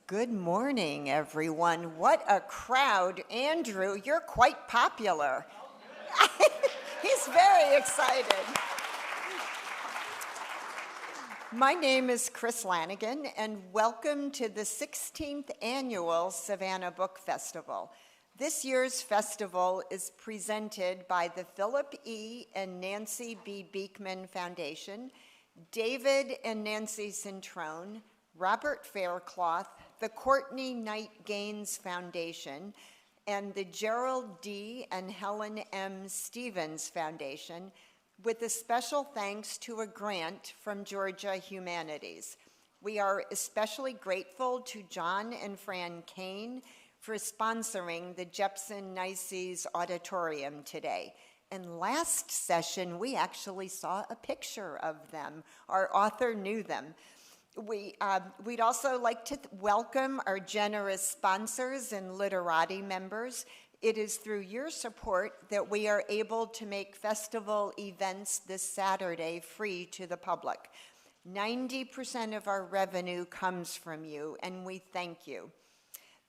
Good morning, everyone. What a crowd. Andrew, you're quite popular. He's very excited. My name is Chris Lanigan, and welcome to the 16th Annual Savannah Book Festival. This year's festival is presented by the Philip E. and Nancy B. Beekman Foundation, David and Nancy Centrone, Robert Faircloth, the Courtney Knight Gaines Foundation, and the Gerald D. and Helen M. Stevens Foundation, with a special thanks to a grant from Georgia Humanities. We are especially grateful to John and Fran Kane for sponsoring the Jepson Nices Auditorium today. And last session, we actually saw a picture of them. Our author knew them. We'd also like to welcome our generous sponsors and literati members. It is through your support that we are able to make festival events this Saturday free to the public. 90% of our revenue comes from you, and we thank you.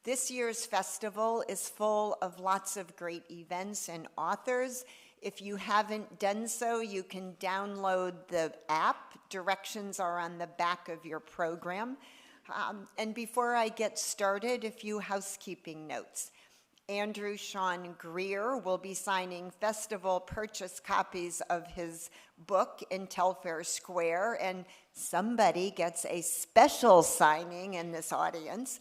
This year's festival is full of lots of great events and authors. If you haven't done so, you can download the app. Directions are on the back of your program. And before I get started, a few housekeeping notes. Andrew Sean Greer will be signing festival purchase copies of his book in Telfair Square, and somebody gets a special signing in this audience.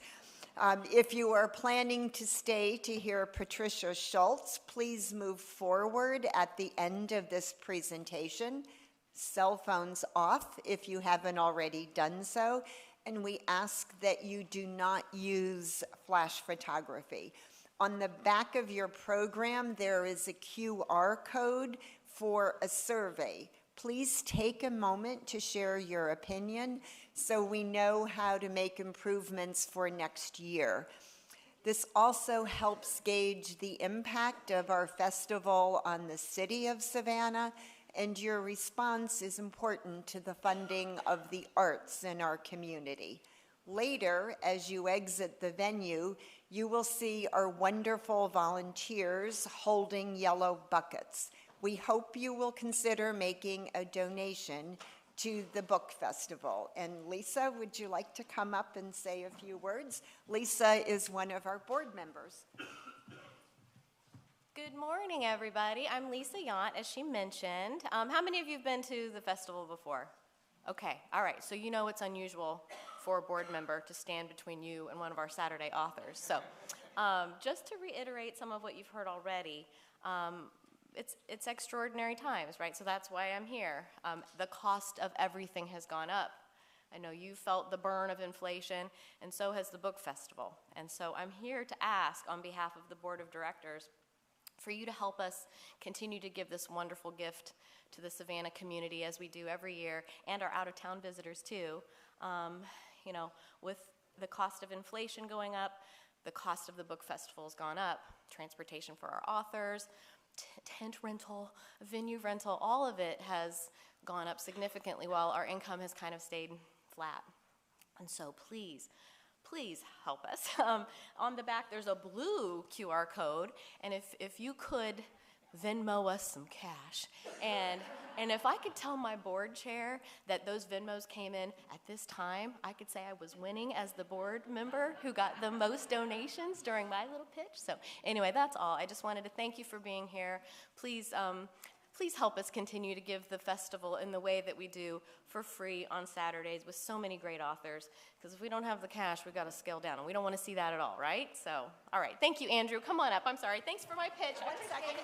If you are planning to stay to hear Patricia Schultz, please move forward at the end of this presentation. Cell phones off if you haven't already done so, and we ask that you do not use flash photography. On the back of your program, there is a QR code for a survey. Please take a moment to share your opinion so we know how to make improvements for next year. This also helps gauge the impact of our festival on the city of Savannah, and your response is important to the funding of the arts in our community. Later, as you exit the venue, you will see our wonderful volunteers holding yellow buckets. We hope you will consider making a donation to the book festival. And Lisa, would you like to come up and say a few words? Lisa is one of our board members. Good morning, everybody. I'm Lisa Yount, as she mentioned. How many of you have been to the festival before? Okay, all right, so you know it's unusual for a board member to stand between you and one of our Saturday authors. So just to reiterate some of what you've heard already, it's extraordinary times, right? So that's why I'm here. The cost of everything has gone up. I know you felt the burn of inflation, and so has the book festival. And so I'm here to ask on behalf of the board of directors for you to help us continue to give this wonderful gift to the Savannah community as we do every year, and our out-of-town visitors too. You know, with the cost of inflation going up, the cost of the book festival has gone up, transportation for our authors, tent rental, venue rental, all of it has gone up significantly while our income has kind of stayed flat. And so please help us. On the back, there's a blue QR code, and if you could Venmo us some cash. And if I could tell my board chair that those Venmos came in at this time, I could say I was winning as the board member who got the most donations during my little pitch. So anyway, that's all. I just wanted to thank you for being here. Please help us continue to give the festival in the way that we do for free on Saturdays with so many great authors, because if we don't have the cash, we've got to scale down, and we don't want to see that at all, right? So, all right, thank you, Andrew. Come on up. I'm sorry. Thanks for my pitch. 1 second.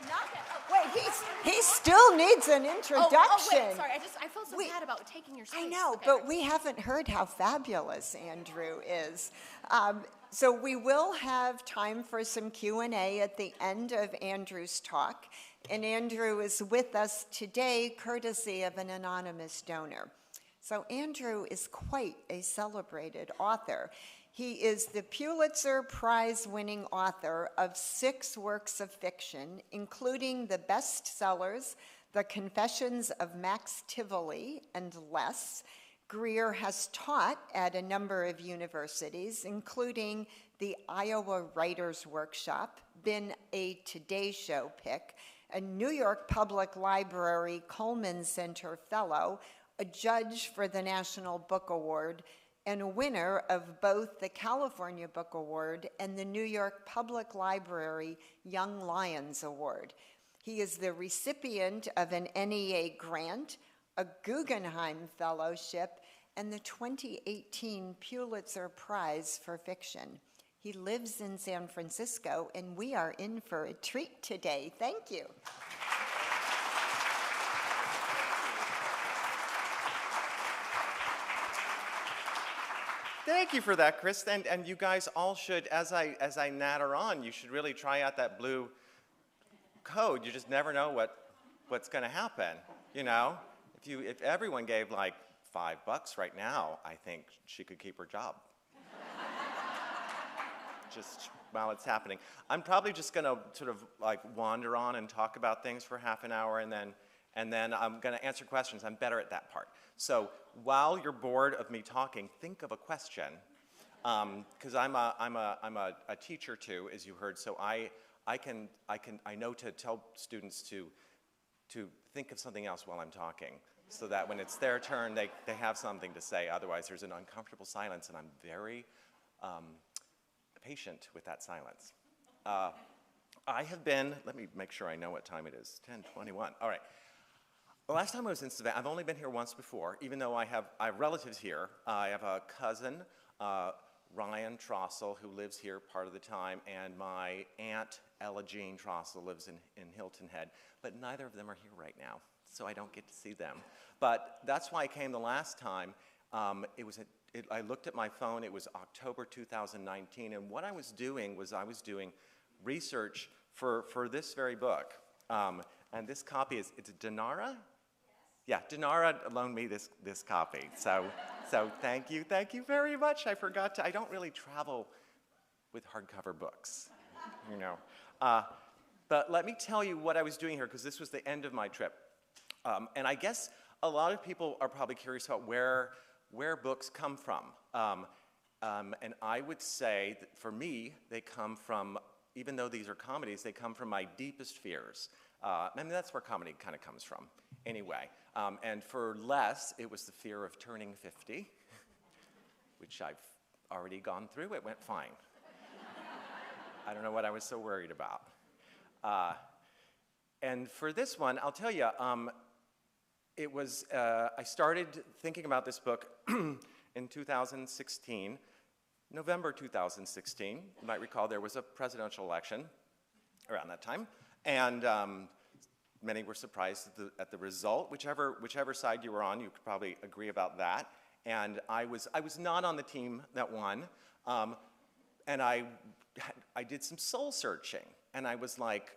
Wait, he still needs an introduction. Oh, wait, sorry. I feel so bad about taking your space. I know, okay, but we haven't heard how fabulous Andrew is. So we will have time for some Q&A at the end of Andrew's talk. And Andrew is with us today courtesy of an anonymous donor. So Andrew is quite a celebrated author. He is the Pulitzer Prize-winning author of 6 works of fiction, including the bestsellers The Confessions of Max Tivoli and Less, Greer has taught at a number of universities, including the Iowa Writers Workshop, been a Today Show pick, a New York Public Library Coleman Center Fellow, a judge for the National Book Award, and a winner of both the California Book Award and the New York Public Library Young Lions Award. He is the recipient of an NEA grant, a Guggenheim Fellowship, and the 2018 Pulitzer Prize for Fiction. He lives in San Francisco, and we are in for a treat today. Thank you. Thank you for that, Chris. And you guys all should, as I natter on, you should really try out that blue code. You just never know what's going to happen. You know, if everyone gave like $5 right now, I think she could keep her job. Just while it's happening. I'm probably just going to sort of like wander on and talk about things for half an hour, and then I'm going to answer questions. I'm better at that part. So while you're bored of me talking, think of a question, because I'm a teacher too, as you heard. So I know to tell students to think of something else while I'm talking, so that when it's their turn, they have something to say. Otherwise, there's an uncomfortable silence, and I'm very patient with that silence. I have been, let me make sure I know what time it is, 10:21. All right. The last time I was in Savannah, I've only been here once before, even though I have relatives here. I have a cousin, Ryan Trossel, who lives here part of the time, and my aunt, Ella Jean Trossel, lives in Hilton Head, but neither of them are here right now, so I don't get to see them. But that's why I came the last time. I looked at my phone, it was October 2019, and what I was doing was I was doing research for this very book. And this copy it's Dinara? Yeah, Dinara loaned me this copy. So thank you very much. I don't really travel with hardcover books, you know. But let me tell you what I was doing here, because this was the end of my trip. And I guess a lot of people are probably curious about where books come from. And I would say that for me, they come from, even though these are comedies, they come from my deepest fears. I mean, that's where comedy kind of comes from, anyway. And for Les, it was the fear of turning 50, which I've already gone through. It went fine. I don't know what I was so worried about. And for this one, I'll tell you, it was, I started thinking about this book in 2016, November 2016. You might recall there was a presidential election around that time. And many were surprised at the result. Whichever side you were on, you could probably agree about that. And I was not on the team that won. And I did some soul searching. And I was like,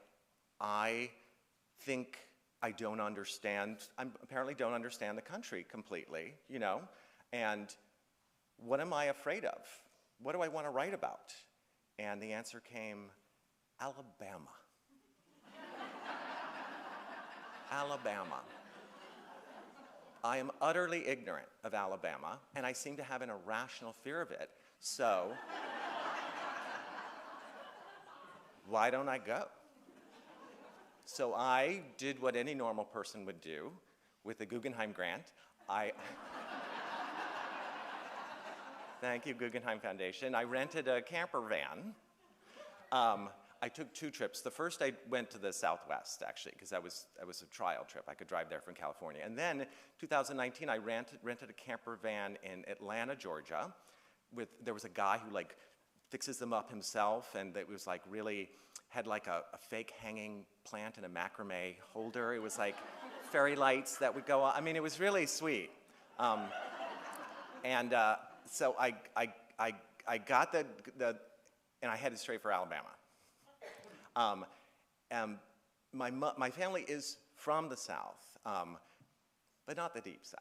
I think I don't understand, I apparently don't understand the country completely, you know? And what am I afraid of? What do I want to write about? And the answer came, Alabama. Alabama. I am utterly ignorant of Alabama, and I seem to have an irrational fear of it. So, why don't I go? So I did what any normal person would do with a Guggenheim grant. Thank you, Guggenheim Foundation. I rented a camper van. I took 2 trips. The first I went to the Southwest, actually, because that was a trial trip. I could drive there from California. And then, 2019, I rented a camper van in Atlanta, Georgia. There was a guy who like fixes them up himself, and it was like really had like a fake hanging plant and a macrame holder. It was like fairy lights that would go on. I mean, it was really sweet. So I got and I headed straight for Alabama. My family is from the South, but not the deep South.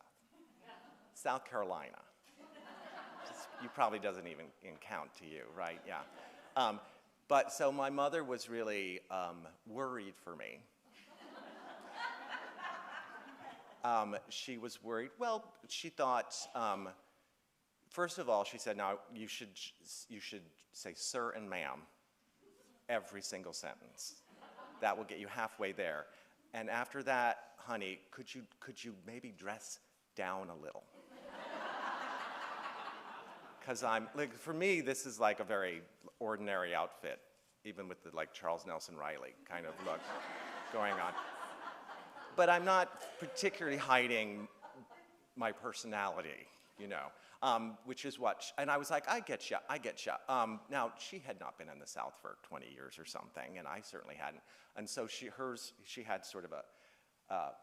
South Carolina. You probably doesn't even count to you, right? Yeah. But so my mother was really worried for me. she was worried. Well, she thought, first of all, she said, now you should say sir and ma'am every single sentence. That will get you halfway there. And after that, honey, could you maybe dress down a little? Because like, for me, this is like a very ordinary outfit, even with the like Charles Nelson Riley kind of look going on. But I'm not particularly hiding my personality, you know, which is what, and I was like, I get ya. Now, she had not been in the South for 20 years or something, and I certainly hadn't. And so she had sort of a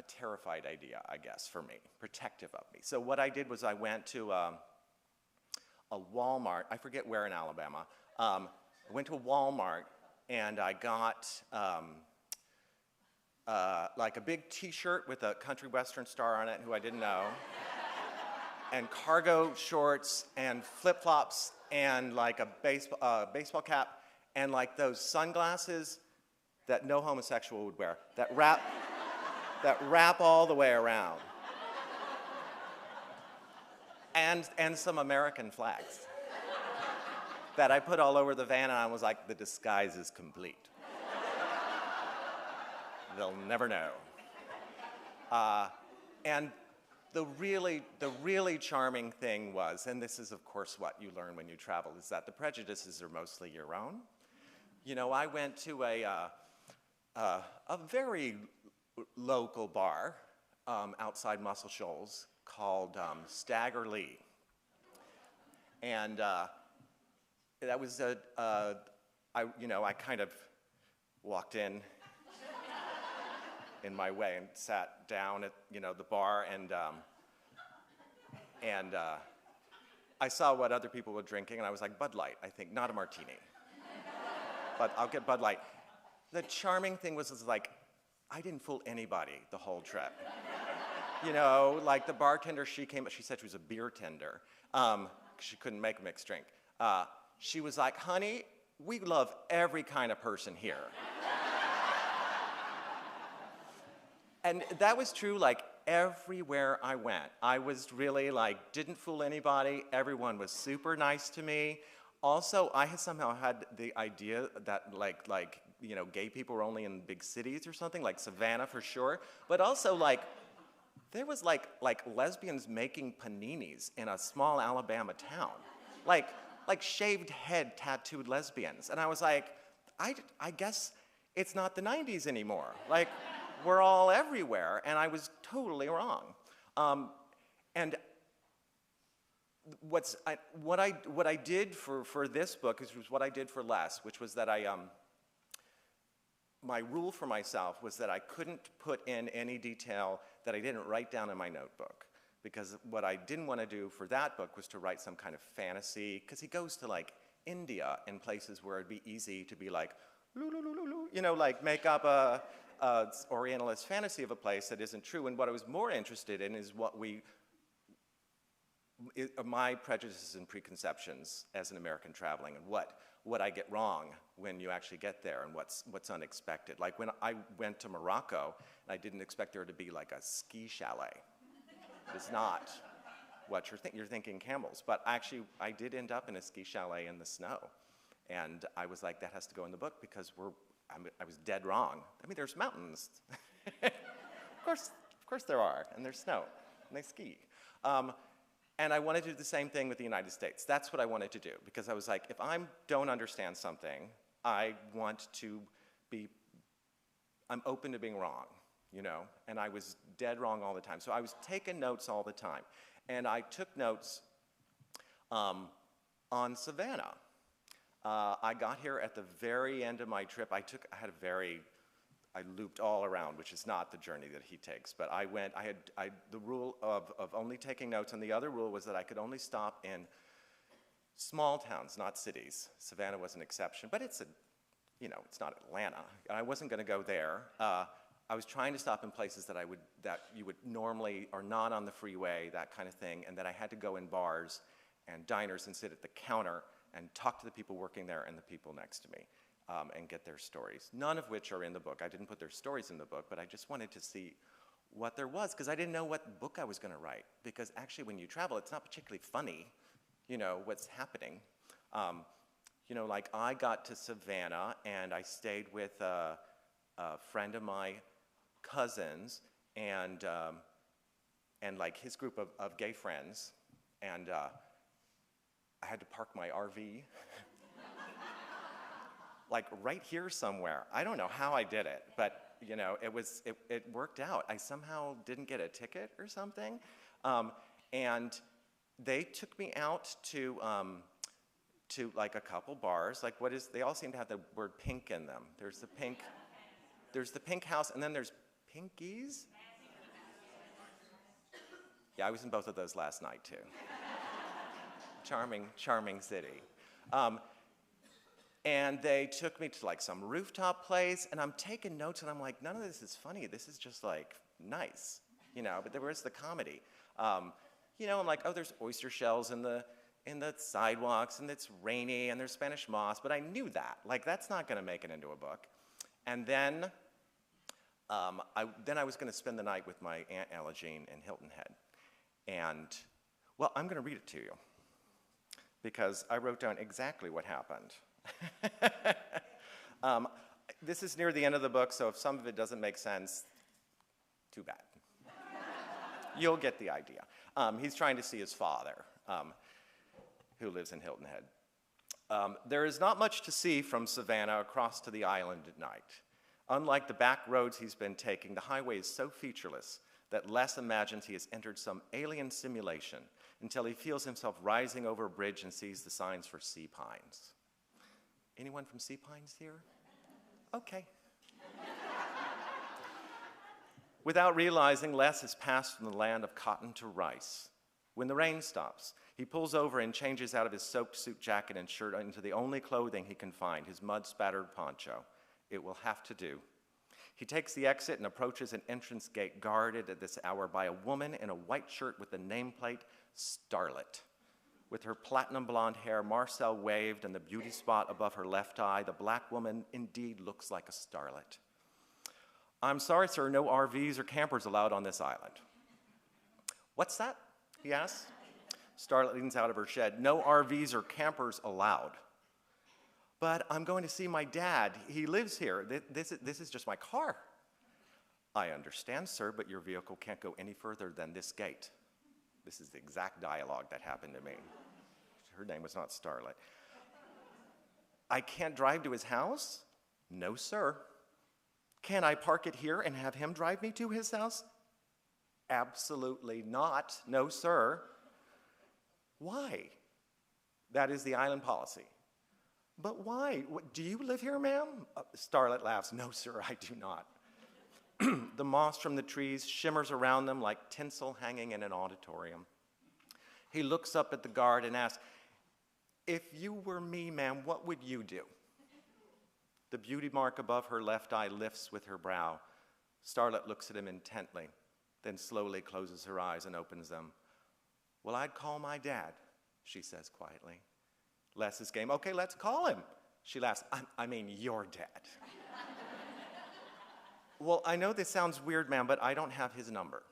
terrified idea, I guess, for me, protective of me. So what I did was I went to a Walmart, I forget where in Alabama. I went to a Walmart and I got like a big t-shirt with a country western star on it, who I didn't know, and cargo shorts and flip-flops and like a baseball cap and like those sunglasses that no homosexual would wear, that wrap all the way around. And some American flags that I put all over the van, and I was like, the disguise is complete. They'll never know. And the really charming thing was, and this is of course what you learn when you travel, is that the prejudices are mostly your own. You know, I went to a very local bar outside Muscle Shoals called Stagger Lee. And that was I kind of walked in my way and sat down at, the bar, and I saw what other people were drinking, and I was like, Bud Light, I think, not a martini. But I'll get Bud Light. The charming thing was like, I didn't fool anybody the whole trip. Like the bartender, she said she was a beer tender. She couldn't make a mixed drink. She was like, honey, we love every kind of person here. And that was true, like, everywhere I went. I was really, like, didn't fool anybody. Everyone was super nice to me. Also, I had somehow had the idea that, gay people were only in big cities or something, like Savannah for sure. But also, like, there was, like lesbians making paninis in a small Alabama town. Like shaved head tattooed lesbians. And I was like, I guess it's not the 90s anymore. Like, we're all everywhere, and I was totally wrong. And what I did for this book was what I did for less, which was that my rule for myself was that I couldn't put in any detail that I didn't write down in my notebook. Because what I didn't want to do for that book was to write some kind of fantasy, because he goes to like India and places where it'd be easy to be like, like make up a Orientalist fantasy of a place that isn't true. And what I was more interested in is my prejudices and preconceptions as an American traveling, and what I get wrong when you actually get there, and what's unexpected. Like when I went to Morocco, and I didn't expect there to be like a ski chalet. It's not what you're thinking camels, but actually I did end up in a ski chalet in the snow, and I was like, that has to go in the book because I was dead wrong. I mean, there's mountains. Of course there are, and there's snow, and they ski. And I wanted to do the same thing with the United States. That's what I wanted to do, because I was like, if I don't understand something, I'm open to being wrong, and I was dead wrong all the time. So I was taking notes all the time. And I took notes on Savannah. I got here at the very end of my trip. I looped all around, which is not the journey that he takes. But I had the rule of only taking notes, and the other rule was that I could only stop in small towns, not cities. Savannah was an exception, but it's not Atlanta. I wasn't going to go there. I was trying to stop in places that you would normally are not on the freeway, that kind of thing, and that I had to go in bars and diners and sit at the counter and talk to the people working there and the people next to me. And get their stories, none of which are in the book. I didn't put their stories in the book, but I just wanted to see what there was, because I didn't know what book I was going to write. Because actually, when you travel, it's not particularly funny, you know, what's happening. You know, like I got to Savannah, and I stayed with a friend of my cousins, and like his group of gay friends, and I had to park my RV like right here somewhere. I don't know how I did it, but you know, it worked out. I somehow didn't get a ticket or something, and they took me out to like a couple bars. Like they all seem to have the word pink in them. There's the Pink House, and then there's Pinkies. Yeah, I was in both of those last night too. Charming city. And they took me to like some rooftop place, and I'm taking notes, and I'm like, none of this is funny. This is just like nice, you know. But there was the comedy, you know. I'm like, oh, there's oyster shells in the sidewalks, and it's rainy, and there's Spanish moss. But I knew that, like, that's not going to make it into a book. And then, I was going to spend the night with my Aunt Ella Jean in Hilton Head, and well, I'm going to read it to you because I wrote down exactly what happened. This is near the end of the book, so if some of it doesn't make sense, too bad. You'll get the idea. He's trying to see his father, who lives in Hilton Head. There is not much to see from Savannah across to the island at night. Unlike the back roads he's been taking, the highway is so featureless that Les imagines he has entered some alien simulation until he feels himself rising over a bridge and sees the signs for sea pines. Anyone from Sea Pines here? Okay. Without realizing, Les has passed from the land of cotton to rice. When the rain stops, he pulls over and changes out of his soaked suit jacket and shirt into the only clothing he can find, his mud-spattered poncho. It will have to do. He takes the exit and approaches an entrance gate guarded at this hour by a woman in a white shirt with the nameplate Starlet. With her platinum blonde hair, Marcel waved, and the beauty spot above her left eye, the black woman indeed looks like a starlet. I'm sorry, sir, no RVs or campers allowed on this island. What's that? He asks. Starlet leans out of her shed. No RVs or campers allowed. But I'm going to see my dad. He lives here. This is just my car. I understand, sir, but your vehicle can't go any further than this gate. This is the exact dialogue that happened to me. Her name was not Starlet. I can't drive to his house? No, sir. Can I park it here and have him drive me to his house? Absolutely not. No, sir. Why? That is the island policy. But why? Do you live here, ma'am? Starlet laughs. No, sir, I do not. The moss from the trees shimmers around them like tinsel hanging in an auditorium. He looks up at the guard and asks, if you were me, ma'am, what would you do? The beauty mark above her left eye lifts with her brow. Starlet looks at him intently, then slowly closes her eyes and opens them. Well, I'd call my dad, she says quietly. Les is game. Okay, let's call him. She laughs. I mean, your dad. Well, I know this sounds weird, ma'am, but I don't have his number.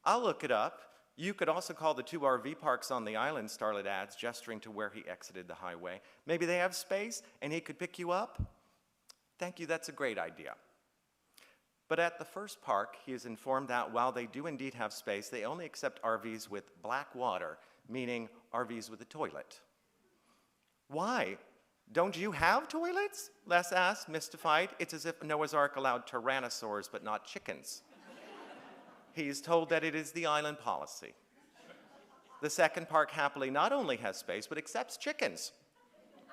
I'll look it up. You could also call the 2 RV parks on the island, Starlet adds, gesturing to where he exited the highway. Maybe they have space, and he could pick you up? Thank you, that's a great idea. But at the first park, he is informed that while they do indeed have space, they only accept RVs with black water, meaning RVs with a toilet. Why? Don't you have toilets? Les asks, mystified. It's as if Noah's Ark allowed tyrannosaurs but not chickens. He is told that it is the island policy. The second park happily not only has space but accepts chickens.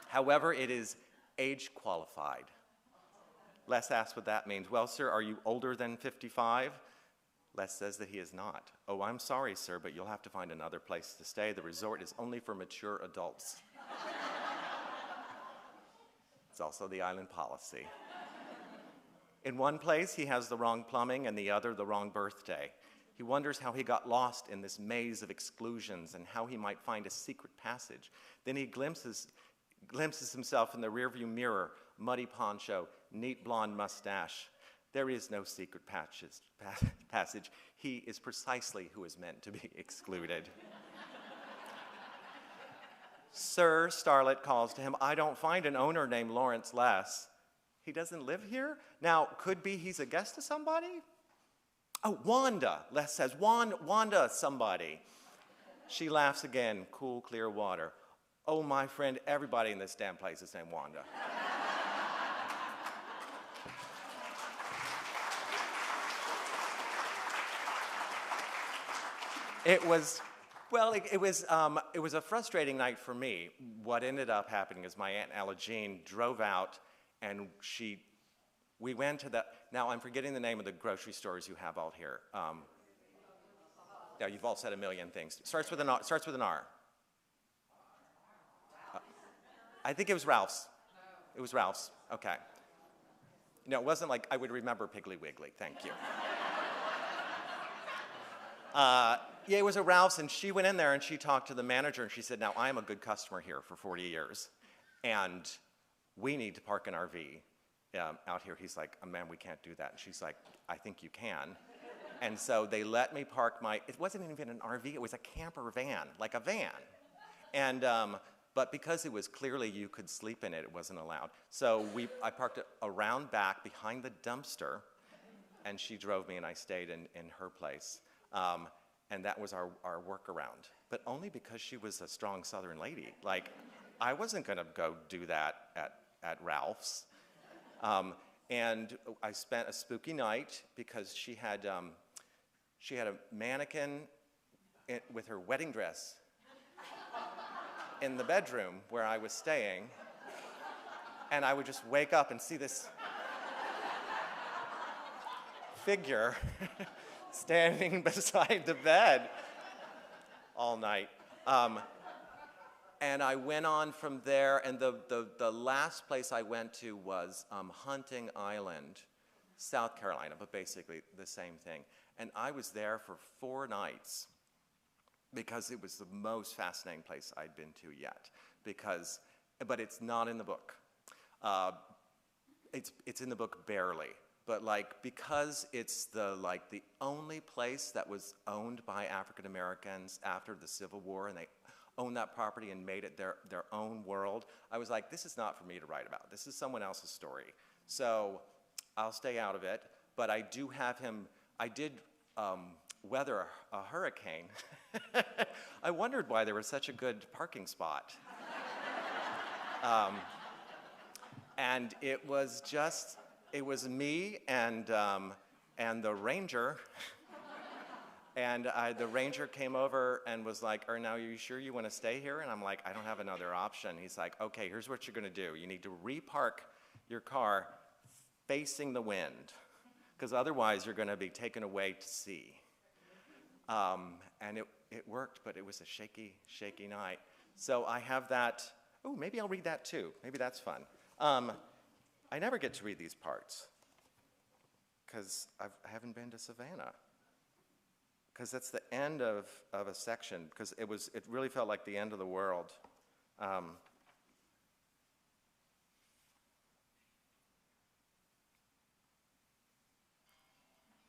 However, it is age qualified. Les asks what that means. Well, sir, are you older than 55? Les says that he is not. Oh, I'm sorry, sir, but you'll have to find another place to stay. The resort is only for mature adults. It's also the island policy. In one place, he has the wrong plumbing, and the other, the wrong birthday. He wonders how he got lost in this maze of exclusions and how he might find a secret passage. Then he glimpses himself in the rearview mirror, muddy poncho, neat blonde mustache. There is no secret passage. He is precisely who is meant to be excluded. Sir, Starlet calls to him, I don't find an owner named Lawrence Less. He doesn't live here? Now, could be he's a guest to somebody? Oh, Wanda, Les says, Wanda, somebody. She laughs again, cool, clear water. Oh, my friend, everybody in this damn place is named Wanda. It was a frustrating night for me. What ended up happening is my Aunt Ella Jean drove out, and we went to now I'm forgetting the name of the grocery stores you have out here. Yeah, you've all said a million things. Starts with an R. I think it was Ralph's. It was Ralph's, okay. No, it wasn't like I would remember Piggly Wiggly, thank you. Yeah, it was a Ralph's, and she went in there and she talked to the manager, and she said, now, I am a good customer here for 40 years, and we need to park an RV out here. He's like, oh, man, we can't do that. And she's like, I think you can. And so they let me park it wasn't even an RV, it was a camper van, like a van. And, but because it was clearly you could sleep in it, it wasn't allowed. So I parked it around back behind the dumpster, and she drove me, and I stayed in her place. And that was our workaround, but only because she was a strong Southern lady. Like, I wasn't gonna go do that at Ralph's. And I spent a spooky night because she had a mannequin with her wedding dress in the bedroom where I was staying, and I would just wake up and see this figure standing beside the bed all night. And I went on from there, and the last place I went to was Hunting Island, South Carolina, but basically the same thing. And I was there for 4 nights because it was the most fascinating place I'd been to yet. But it's not in the book. It's in the book barely. But because it's the only place that was owned by African Americans after the Civil War, and they owned that property and made it their own world, I was like, this is not for me to write about. This is someone else's story. So I'll stay out of it. But I do have him. I did weather a hurricane. I wondered why there was such a good parking spot. And it was me and the ranger, and the ranger came over and was like, now, are you sure you want to stay here? And I'm like, I don't have another option. He's like, okay, here's what you're going to do. You need to repark your car facing the wind, because otherwise you're going to be taken away to sea. And it worked, but it was a shaky, shaky night. So I have that. Oh, maybe I'll read that too. Maybe that's fun. I never get to read these parts because I haven't been to Savannah. Because that's the end of a section, because it really felt like the end of the world.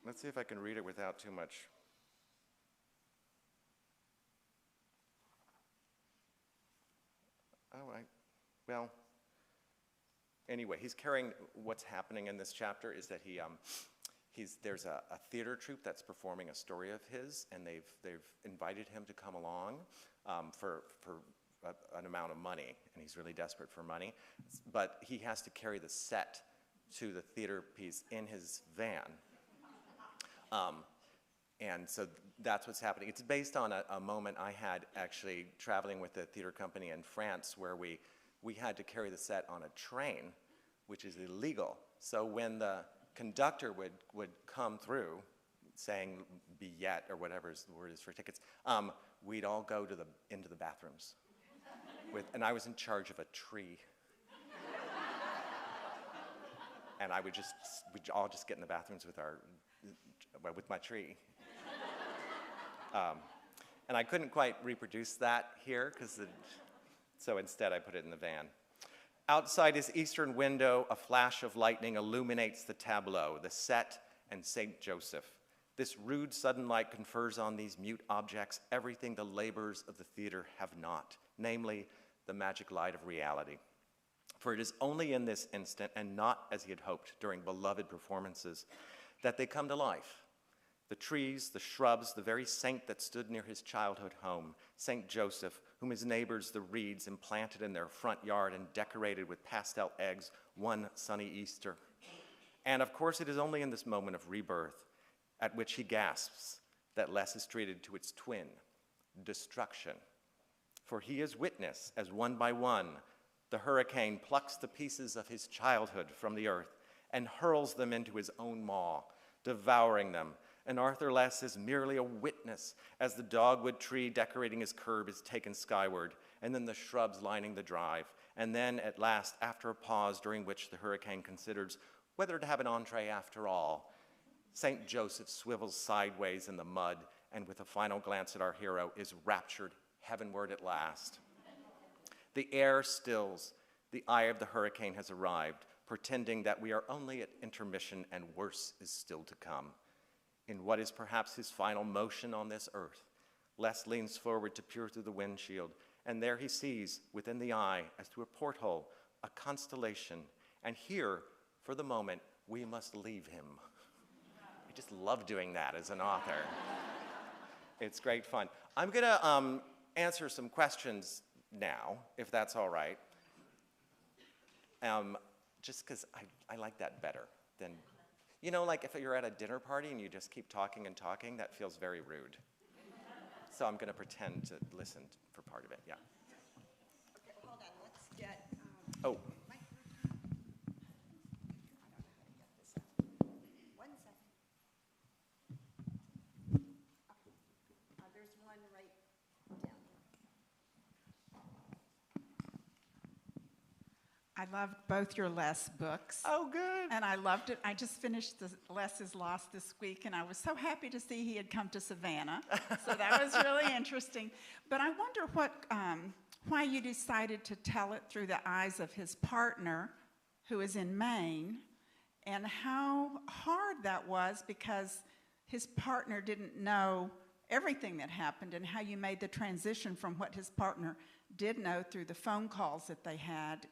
Let's see if I can read it without too much. Well, anyway, he's carrying, what's happening in this chapter is that there's a theater troupe that's performing a story of his, and they've invited him to come along for an amount of money, and he's really desperate for money. But he has to carry the set to the theater piece in his van. And so that's what's happening. It's based on a moment I had actually traveling with the theater company in France, where we had to carry the set on a train, which is illegal. So when the conductor would come through saying billet or whatever the word is for tickets, we'd all go into the bathrooms. And I was in charge of a tree. And we'd all just get in the bathrooms with my tree. And I couldn't quite reproduce that here, so instead I put it in the van. Outside his eastern window, a flash of lightning illuminates the tableau, the set, and St. Joseph. This rude sudden light confers on these mute objects everything the labors of the theater have not, namely the magic light of reality. For it is only in this instant, and not as he had hoped during beloved performances, that they come to life. The trees, the shrubs, the very saint that stood near his childhood home, St. Joseph, whom his neighbors, the Reeds, implanted in their front yard and decorated with pastel eggs one sunny Easter. And of course, it is only in this moment of rebirth at which he gasps that Les is treated to its twin, destruction. For he is witness as one by one, the hurricane plucks the pieces of his childhood from the earth and hurls them into his own maw, devouring them. And Arthur Les is merely a witness as the dogwood tree decorating his curb is taken skyward, and then the shrubs lining the drive. And then, at last, after a pause during which the hurricane considers whether to have an entree after all, St. Joseph swivels sideways in the mud, and with a final glance at our hero, is raptured heavenward at last. The air stills. The eye of the hurricane has arrived, pretending that we are only at intermission and worse is still to come. In what is perhaps his final motion on this earth, Les leans forward to peer through the windshield, and there he sees, within the eye, as through a porthole, a constellation. And here, for the moment, we must leave him. I just love doing that as an author. It's great fun. I'm going to answer some questions now, if that's all right. Just because I like that better than, you know, like if you're at a dinner party and you just keep talking and talking, that feels very rude. So I'm going to pretend to listen for part of it, yeah. Okay, hold on, let's get, Oh. There's one right down here. I loved both your Les books. Oh, good. And I loved it. I just finished the Les is Lost this week, and I was so happy to see he had come to Savannah. So that was really interesting. But I wonder why you decided to tell it through the eyes of his partner, who is in Maine, and how hard that was because his partner didn't know everything that happened, and how you made the transition from what his partner did know through the phone calls that they had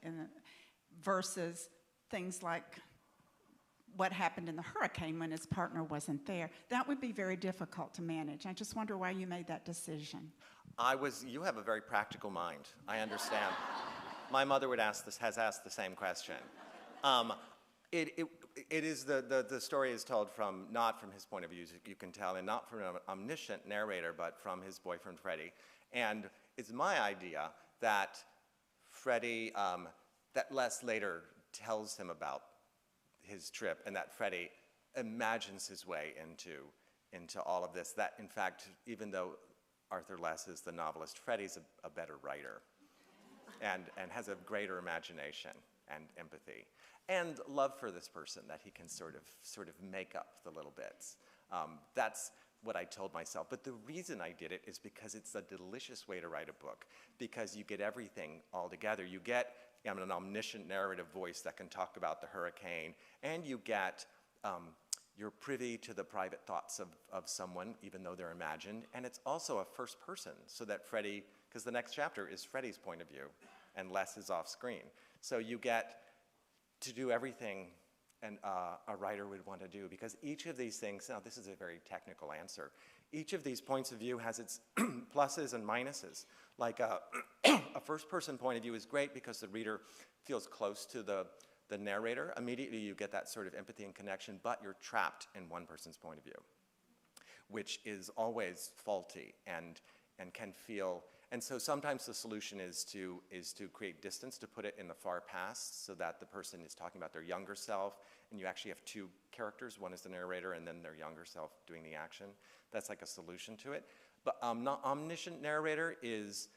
versus things like what happened in the hurricane when his partner wasn't there. That would be very difficult to manage. I just wonder why you made that decision. You have a very practical mind. I understand. My mother has asked the same question. It is the story is told from, not from his point of view, you can tell, and not from an omniscient narrator, but from his boyfriend, Freddie. And it's my idea that Freddie, that Les later tells him about his trip, and that Freddie imagines his way into all of this. That, in fact, even though Arthur Les is the novelist, Freddie's a better writer and has a greater imagination and empathy and love for this person that he can sort of make up the little bits. That's what I told myself. But the reason I did it is because it's a delicious way to write a book, because you get everything all together. You get an omniscient narrative voice that can talk about the hurricane, and you get, you're privy to the private thoughts of someone, even though they're imagined, and it's also a first person, so that Freddie, because the next chapter is Freddie's point of view, and Les is off screen. So you get to do everything a writer would want to do, because each of these things, now this is a very technical answer, each of these points of view has its pluses and minuses. Like a first-person point of view is great because the reader feels close to the narrator. Immediately you get that sort of empathy and connection, but you're trapped in one person's point of view, which is always faulty and can feel. And so sometimes the solution is to create distance, to put it in the far past so that the person is talking about their younger self, and you actually have two characters. One is the narrator and then their younger self doing the action. That's like a solution to it. But omniscient narrator is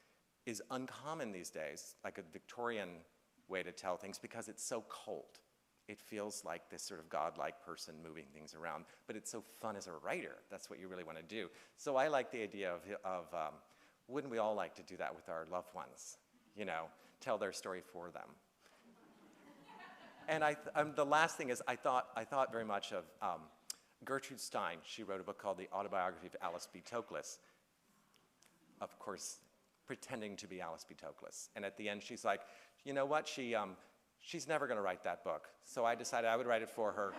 uncommon these days, like a Victorian way to tell things, because it's so cold. It feels like this sort of godlike person moving things around, but it's so fun as a writer. That's what you really want to do. So I like the idea of wouldn't we all like to do that with our loved ones? You know, tell their story for them. And the last thing is, I thought very much of Gertrude Stein. She wrote a book called The Autobiography of Alice B. Toklas. Of course, pretending to be Alice B. Toklas. And at the end, she's like, you know what? She's never going to write that book. So I decided I would write it for her.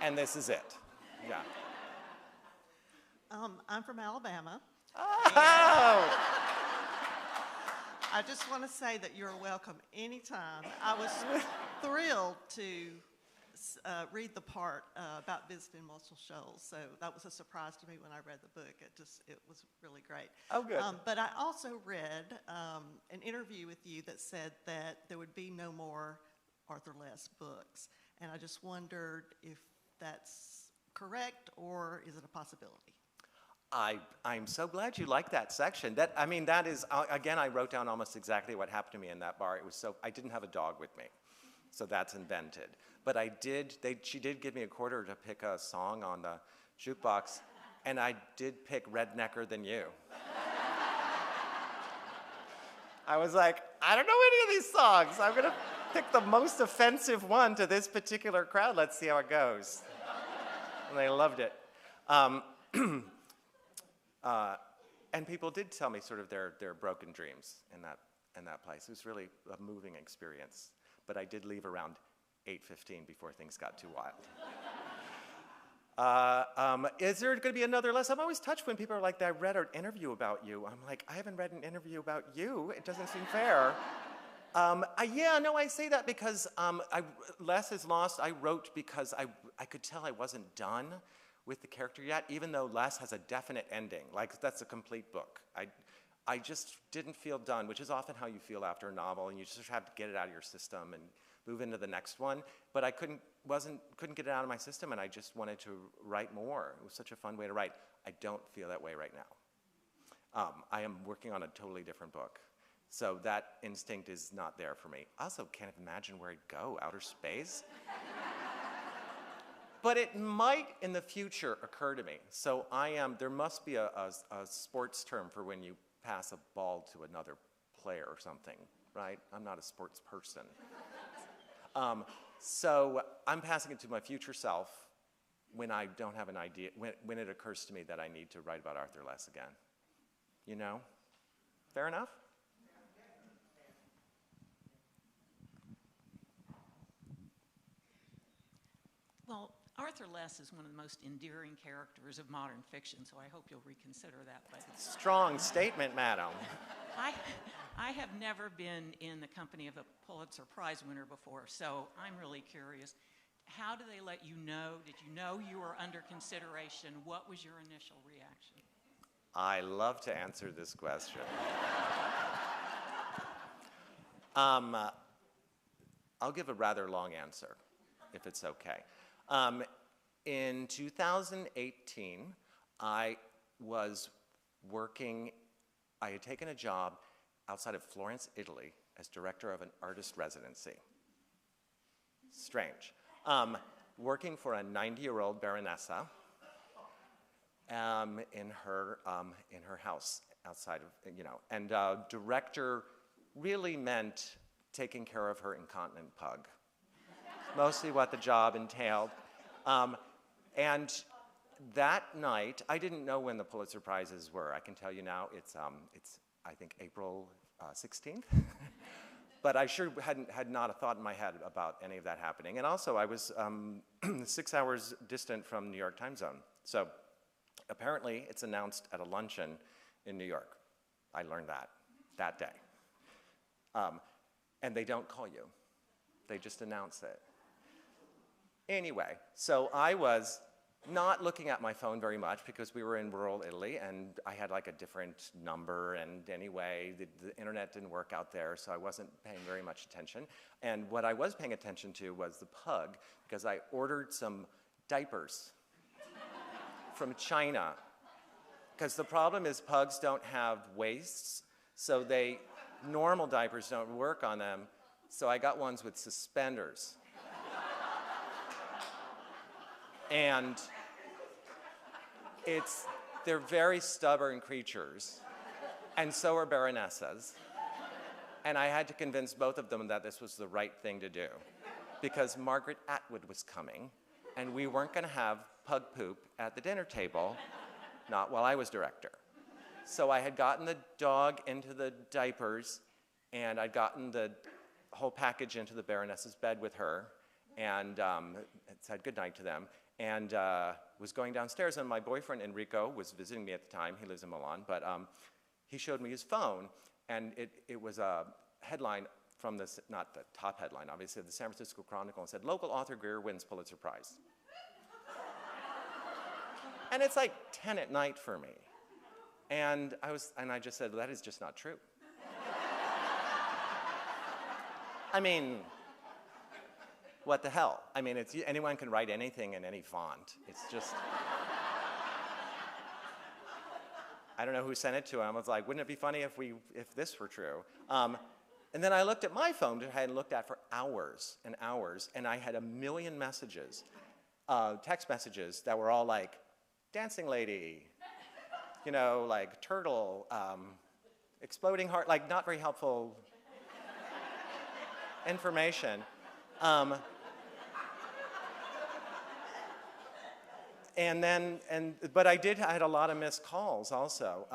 And this is it. Yeah. I'm from Alabama. Oh! I just want to say that you're welcome anytime. I was thrilled to read the part about visiting Muscle Shoals, so that was a surprise to me when I read the book. It was really great. Oh, good. But I also read an interview with you that said that there would be no more Arthur Less books, and I just wondered if that's correct or is it a possibility? I'm so glad you like that section. That is, again, I wrote down almost exactly what happened to me in that bar. I didn't have a dog with me, so that's invented. But she did give me a quarter to pick a song on the jukebox, and I did pick Rednecker Than You. I was like, I don't know any of these songs. I'm gonna pick the most offensive one to this particular crowd. Let's see how it goes. And they loved it. And people did tell me sort of their broken dreams in that place. It was really a moving experience. But I did leave around 8:15 before things got too wild. Is there going to be another lesson? I'm always touched when people are like, I read an interview about you. I'm like, I haven't read an interview about you. It doesn't seem fair. I say that because Less is Lost, I wrote because I could tell I wasn't done with the character yet, even though Less has a definite ending. Like, that's a complete book. I just didn't feel done, which is often how you feel after a novel, and you just have to get it out of your system and move into the next one. But I couldn't get it out of my system, and I just wanted to write more. It was such a fun way to write. I don't feel that way right now. I am working on a totally different book. So that instinct is not there for me. I also can't imagine where it'd go, outer space. But it might in the future occur to me. So there must be a sports term for when you pass a ball to another player or something, right? I'm not a sports person. So I'm passing it to my future self when I don't have an idea, when it occurs to me that I need to write about Arthur Less again. You know? Fair enough? Well, Arthur Less is one of the most endearing characters of modern fiction, so I hope you'll reconsider that. But strong statement, madam. I have never been in the company of a Pulitzer Prize winner before, so I'm really curious. How do they let you know? Did you know you were under consideration? What was your initial reaction? I love to answer this question. I'll give a rather long answer, if it's okay. In 2018, I was working, I had taken a job outside of Florence, Italy, as director of an artist residency. Strange. Working for a 90-year-old baronessa in her house outside of, and director really meant taking care of her incontinent pug. Mostly what the job entailed. And that night, I didn't know when the Pulitzer Prizes were. I can tell you now, it's I think April 16th. But I sure had not a thought in my head about any of that happening. And also, I was 6 hours distant from New York time zone. So apparently, it's announced at a luncheon in New York. I learned that day. And they don't call you. They just announce it. Anyway, so I was not looking at my phone very much because we were in rural Italy and I had like a different number, and anyway, the internet didn't work out there, so I wasn't paying very much attention. And what I was paying attention to was the pug, because I ordered some diapers from China. Because the problem is pugs don't have waists, so normal diapers don't work on them, so I got ones with suspenders. And they're very stubborn creatures, and so are baronessas. And I had to convince both of them that this was the right thing to do. because Margaret Atwood was coming, and we weren't going to have pug poop at the dinner table, not while I was director. So I had gotten the dog into the diapers, and I'd gotten the whole package into the Baroness's bed with her, and said goodnight to them, and was going downstairs, and my boyfriend Enrico was visiting me at the time. He lives in Milan, but he showed me his phone, and it was a headline from this, not the top headline, obviously, the San Francisco Chronicle, and said, "Local author Greer wins Pulitzer Prize." And it's like 10 at night for me. And I just said, that is just not true. I mean, what the hell? I mean, anyone can write anything in any font. It's just, I don't know who sent it to him. I was like, wouldn't it be funny if this were true? And then I looked at my phone, which I hadn't looked at for hours and hours, and I had a million messages, text messages that were all like, dancing lady, you know, like turtle, exploding heart, like not very helpful information. But I had a lot of missed calls also.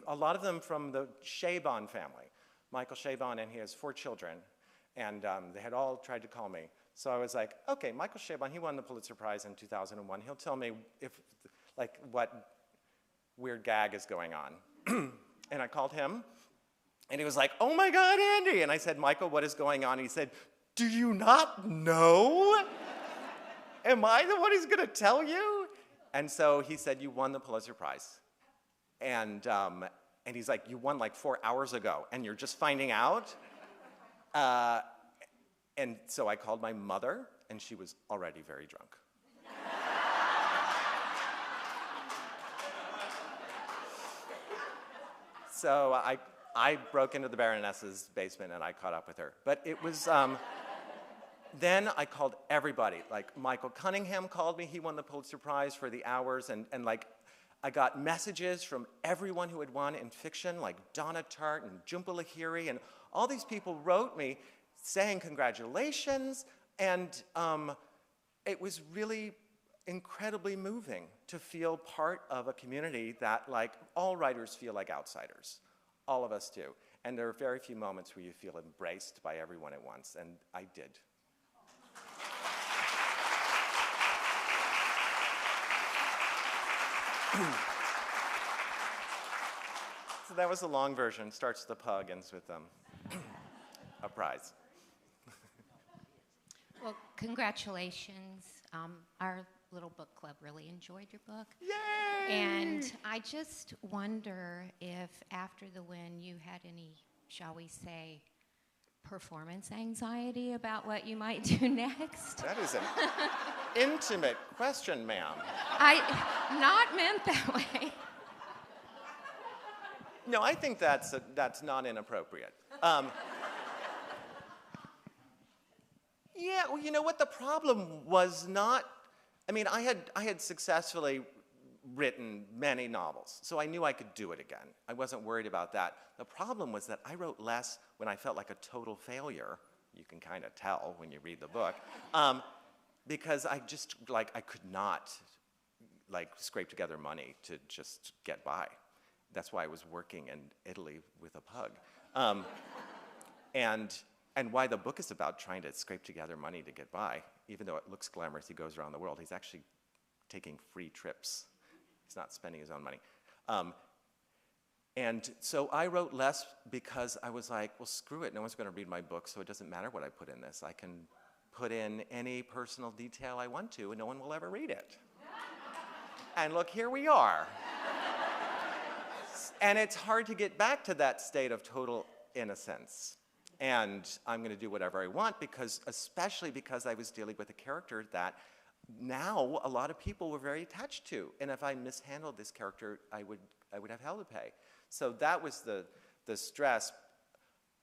A lot of them from the Chabon family. Michael Chabon, and he has 4 children, and they had all tried to call me. So I was like, okay, Michael Chabon, he won the Pulitzer Prize in 2001. He'll tell me what weird gag is going on. And I called him, and he was like, oh my God, Andy. And I said, Michael, what is going on? And he said, do you not know? Am I the one who's going to tell you? And so he said, you won the Pulitzer Prize. And he's like, you won like 4 hours ago, and you're just finding out? And so I called my mother, and she was already very drunk. So I broke into the Baroness's basement, and I caught up with her. But it was, then I called everybody. Like, Michael Cunningham called me. He won the Pulitzer Prize for the hours, and like, I got messages from everyone who had won in fiction, like Donna Tartt and Jhumpa Lahiri, and all these people wrote me saying congratulations, and it was really incredibly moving to feel part of a community that, like, all writers feel like outsiders. All of us do. And there are very few moments where you feel embraced by everyone at once, and I did. So that was the long version. Starts with the pug, ends with a prize. Well, congratulations. Our little book club really enjoyed your book. Yay! And I just wonder if after the win you had any, shall we say, performance anxiety about what you might do next? That is an intimate question, ma'am. I not meant that way. No, I think that's not inappropriate. Yeah, well, you know what? The problem was not, I mean, I had successfully written many novels, so I knew I could do it again. I wasn't worried about that. The problem was that I wrote less when I felt like a total failure. You can kind of tell when you read the book. Because I just, like, I could not, like, scrape together money to just get by. That's why I was working in Italy with a pug. And why the book is about trying to scrape together money to get by. Even though it looks glamorous, he goes around the world, he's actually taking free trips. He's not spending his own money. And so I wrote less because I was like, well, screw it, no one's going to read my book, so it doesn't matter what I put in this. I can put in any personal detail I want to, and no one will ever read it. And look, here we are. And it's hard to get back to that state of total innocence. And I'm going to do whatever I want, especially because I was dealing with a character that now a lot of people were very attached to. And if I mishandled this character, I would have hell to pay. So that was the stress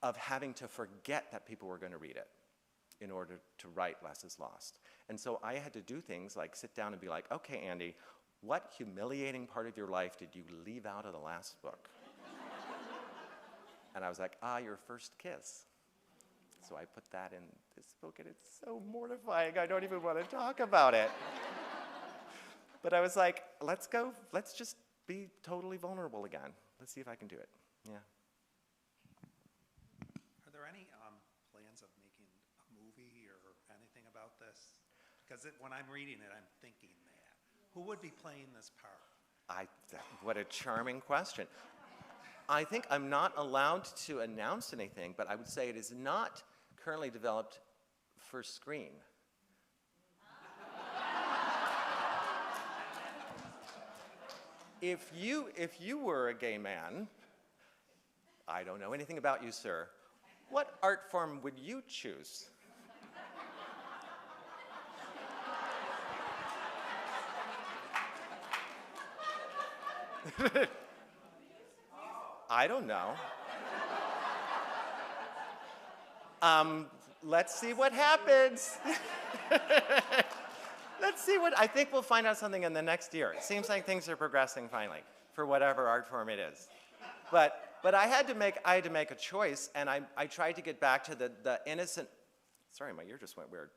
of having to forget that people were going to read it in order to write Less is Lost. And so I had to do things like sit down and be like, okay, Andy, what humiliating part of your life did you leave out of the last book? And I was like, your first kiss. so I put that in this book, and it's so mortifying. I don't even want to talk about it. But I was like, let's just be totally vulnerable again. Let's see if I can do it. Yeah. Are there any plans of making a movie or anything about this? Because when I'm reading it, I'm thinking that. Who would be playing this part? What a charming question. I think I'm not allowed to announce anything, but I would say it is not currently developed for screen. If you were a gay man, I don't know anything about you, sir, what art form would you choose? I don't know. Let's see what happens. Let's see I think we'll find out something in the next year. It seems like things are progressing finally for whatever art form it is. But I had to make a choice, and I tried to get back to the innocent, sorry, my ear just went weird.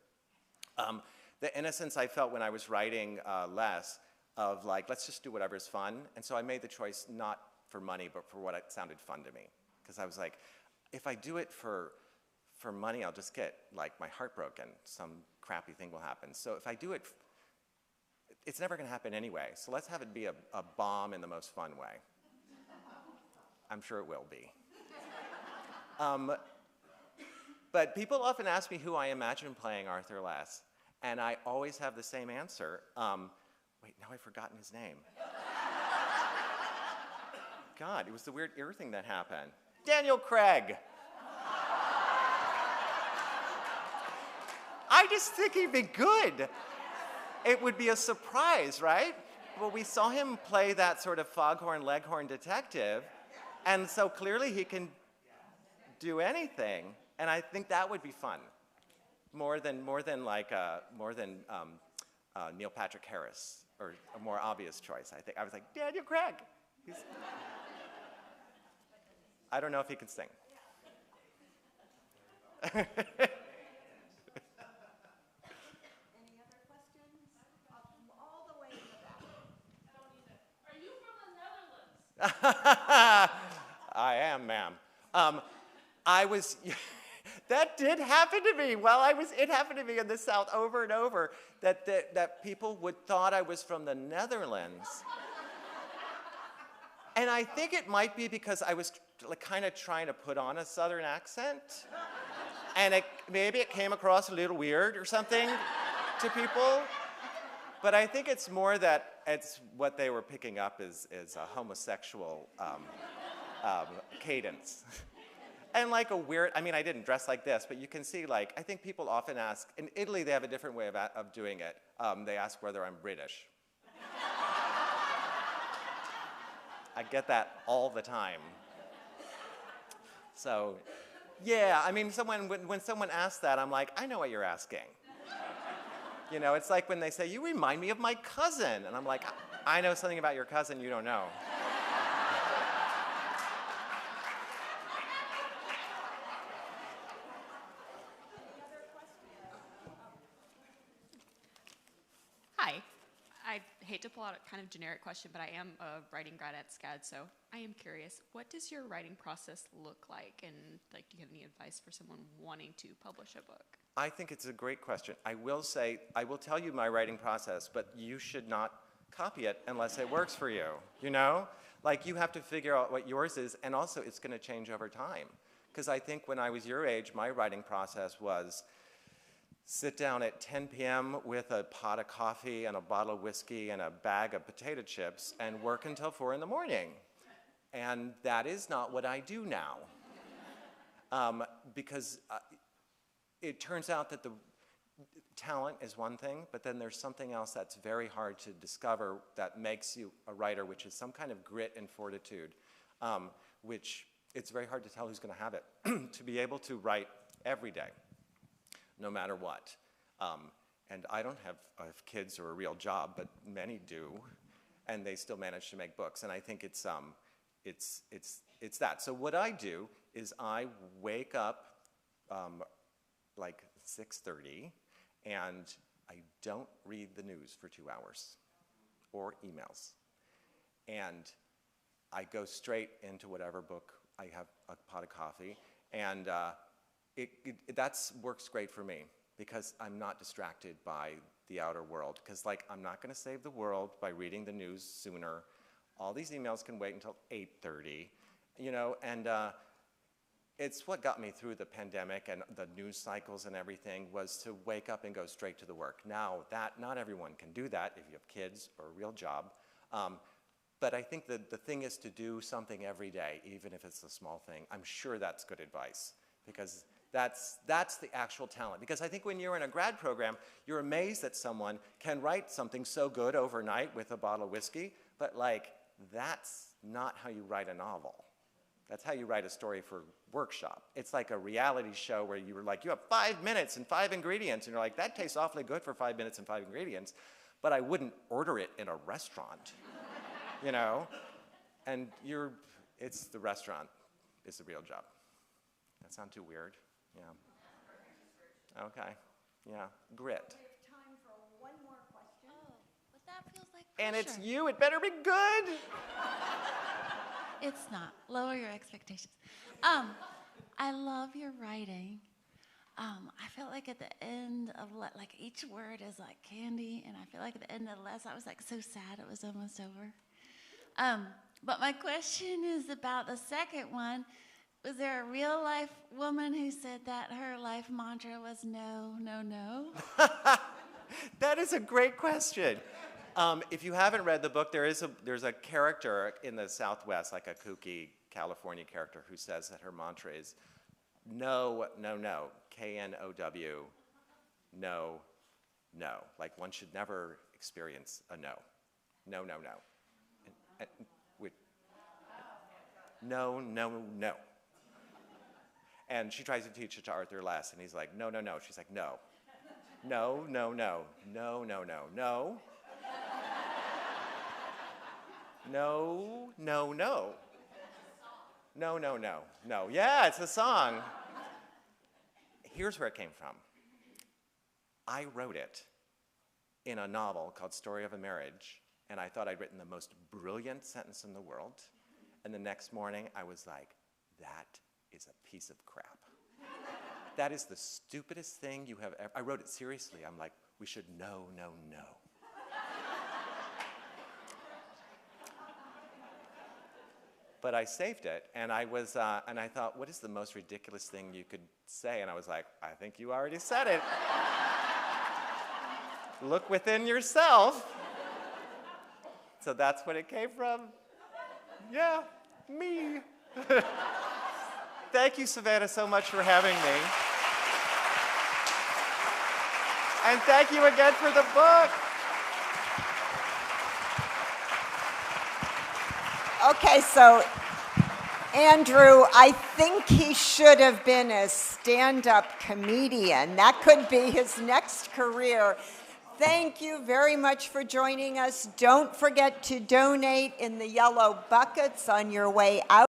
The innocence I felt when I was writing Les, of like, let's just do whatever's fun. And so I made the choice not for money, but for what sounded fun to me. Because I was like, if I do it for money, I'll just get like my heart broken. Some crappy thing will happen. So if I do it, it's never going to happen anyway. So let's have it be a bomb in the most fun way. I'm sure it will be. But people often ask me who I imagine playing Arthur Les, and I always have the same answer. Wait, now I've forgotten his name. God, it was the weird ear thing that happened. Daniel Craig. I just think he'd be good. It would be a surprise, right? Well, we saw him play that sort of foghorn leghorn detective, and so clearly he can do anything, and I think that would be fun, more than Neil Patrick Harris, or a more obvious choice. I was like, Daniel Craig. I don't know if he can sing. Any other questions? All the way in the back. Are you from the Netherlands? I am, ma'am. That did happen to me. It happened to me in the South over and over, that people thought I was from the Netherlands. And I think it might be because I was kind of trying to put on a Southern accent. And maybe it came across a little weird or something to people. But I think it's more that it's what they were picking up is a homosexual cadence. And like a weird, I mean, I didn't dress like this, but you can see, like, I think people often ask, in Italy they have a different way of doing it. They ask whether I'm British. I get that all the time. So, yeah, I mean, when someone asks that, I'm like, I know what you're asking. You know, it's like when they say, you remind me of my cousin. And I'm like, I know something about your cousin you don't know. Hi. I hate to pull out a kind of generic question, but I am a writing grad at SCAD, so I am curious, what does your writing process look like? And like, do you have any advice for someone wanting to publish a book? I think it's a great question. I will tell you my writing process, but you should not copy it unless it works for you, you know? Like, you have to figure out what yours is, and also it's going to change over time. Because I think when I was your age, my writing process was sit down at 10 p.m. with a pot of coffee and a bottle of whiskey and a bag of potato chips and work until 4 in the morning. And that is not what I do now. Because it turns out that the talent is one thing, but then there's something else that's very hard to discover that makes you a writer, which is some kind of grit and fortitude, which it's very hard to tell who's going to have it, to be able to write every day, no matter what. And I don't have kids or a real job, but many do, and they still manage to make books. And I think it's that. So what I do is I wake up like 6:30, and I don't read the news for 2 hours or emails. And I go straight into whatever book. I have a pot of coffee, and that works great for me because I'm not distracted by the outer world. Because like, I'm not going to save the world by reading the news sooner. All these emails can wait until 8:30, you know, and it's what got me through the pandemic and the news cycles and everything, was to wake up and go straight to the work. Now, not everyone can do that if you have kids or a real job. But I think that the thing is to do something every day, even if it's a small thing. I'm sure that's good advice, because that's the actual talent. Because I think when you're in a grad program, you're amazed that someone can write something so good overnight with a bottle of whiskey, but like, that's not how you write a novel. That's how you write a story for workshop. It's like a reality show where you were like, you have 5 minutes and 5 ingredients, and you're like, that tastes awfully good for 5 minutes and 5 ingredients, but I wouldn't order it in a restaurant, you know? And it's the restaurant is the real job. That sound too weird? Yeah. Okay, yeah, grit. We have time for one more question. Oh, but that feels like pressure. And it's you, it better be good. It's not. Lower your expectations. I love your writing. I felt like at the end of, like, each word is like candy, and I feel like at the end of the last, I was like so sad it was almost over. But my question is about the second one. Was there a real life woman who said that her life mantra was no, no, no? That is a great question. If you haven't read the book, there's a character in the Southwest, like a kooky California character, who says that her mantra is no, no, no, K-N-O-W, no, no. Like, one should never experience a no. No, no, no. No, no, no. And she tries to teach it to Arthur Less, and he's like, no, no, no. She's like, no. No, no, no. No, no, no. No. No, no, no. No, no, no. No. Yeah, it's a song. Here's where it came from. I wrote it in a novel called Story of a Marriage, and I thought I'd written the most brilliant sentence in the world. And the next morning, I was like, that is a piece of crap. That is the stupidest thing you have ever... I wrote it seriously. I'm like, we should no, no, no. But I saved it, and I thought, what is the most ridiculous thing you could say? And I was like, I think you already said it. Look within yourself. So that's what it came from. Yeah, me. Thank you, Savannah, so much for having me. And thank you again for the book. Okay, so Andrew, I think he should have been a stand-up comedian. That could be his next career. Thank you very much for joining us. Don't forget to donate in the yellow buckets on your way out.